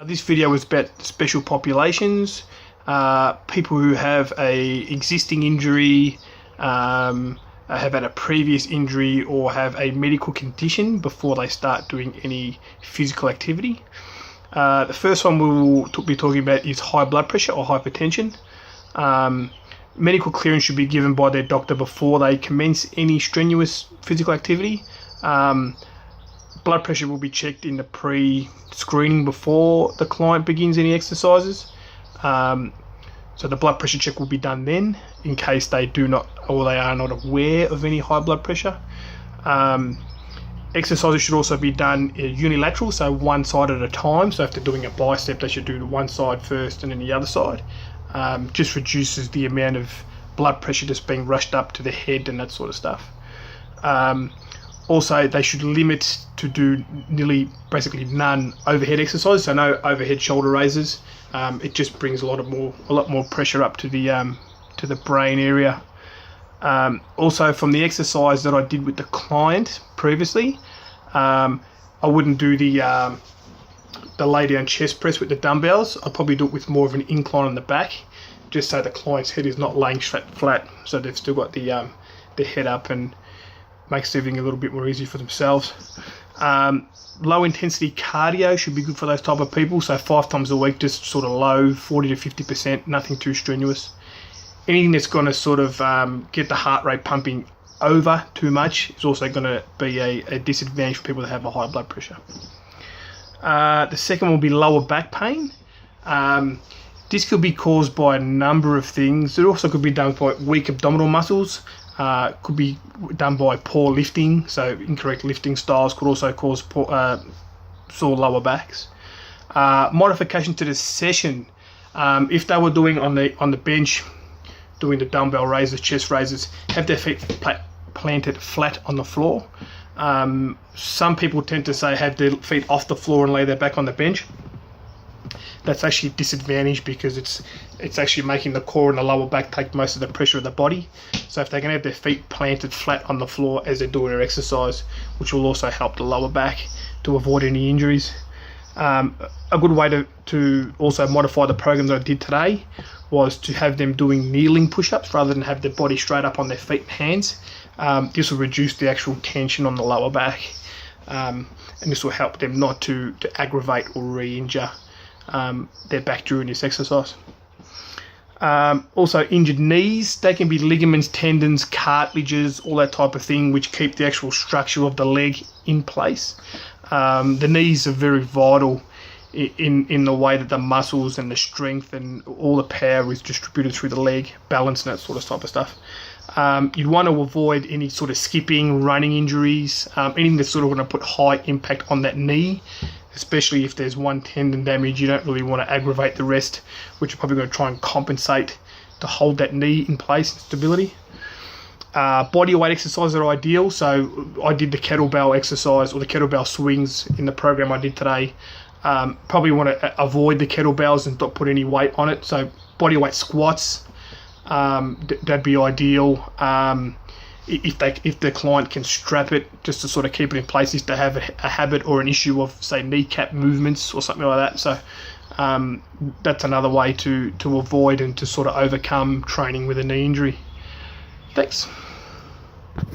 This video is about special populations, people who have a existing injury, have had a previous injury, or have a medical condition before they start doing any physical activity. The first one we will be talking about is high blood pressure or hypertension. Medical clearance should be given by their doctor before they commence any strenuous physical activity. Blood pressure will be checked in the pre-screening before the client begins any exercises. So the blood pressure check will be done then, in case they do not or they are not aware of any high blood pressure. Exercises should also be done unilateral, so one side at a time. So if they're doing a bicep, they should do one side first and then the other side. Just reduces the amount of blood pressure just being rushed up to the head and that sort of stuff. Also, they should limit to do basically none overhead exercise, so no overhead shoulder raises. It just brings a lot more pressure up to the brain area. Also, from the exercise that I did with the client previously, I wouldn't do the lay down chest press with the dumbbells. I'd probably do it with more of an incline on the back, just so the client's head is not laying flat, so they've still got the head up, and makes everything a little bit more easy for themselves. Low intensity cardio should be good for those type of people, so 5 times a week, just sort of low, 40 to 50%, nothing too strenuous. Anything that's going to sort of get the heart rate pumping over too much is also going to be a disadvantage for people that have a high blood pressure. The second will be lower back pain. This could be caused by a number of things. It also could be done by weak abdominal muscles. Could be done by poor lifting, so incorrect lifting styles could also cause sore lower backs. Modification to the session. If they were doing on the bench, doing the dumbbell raises, chest raises, have their feet planted flat on the floor. Some people tend to say have their feet off the floor and lay their back on the bench. That's actually a disadvantage, because it's actually making the core and the lower back take most of the pressure of the body. So if they can have their feet planted flat on the floor as they're doing their exercise, which will also help the lower back to avoid any injuries. A good way to also modify the program that I did today was to have them doing kneeling push-ups rather than have their body straight up on their feet and hands. This will reduce the actual tension on the lower back, and this will help them not to aggravate or re-injure their back during this exercise. Also, injured knees, they can be ligaments, tendons, cartilages, all that type of thing, which keep the actual structure of the leg in place. The knees are very vital in the way that the muscles and the strength and all the power is distributed through the leg, balance and that sort of type of stuff. You'd want to avoid any sort of skipping, running injuries, anything that's sort of going to put high impact on that knee, especially if there's one tendon damage. You don't really want to aggravate the rest, which you're probably going to try and compensate to hold that knee in place and stability. Body weight exercises are ideal, so I did the kettlebell exercise or the kettlebell swings in the program I did today. Probably want to avoid the kettlebells and not put any weight on it, so body weight squats, that'd be ideal. If the client can strap it just to sort of keep it in place, if they have a habit or an issue of, say, kneecap movements or something like that. So that's another way to avoid and to sort of overcome training with a knee injury. Thanks.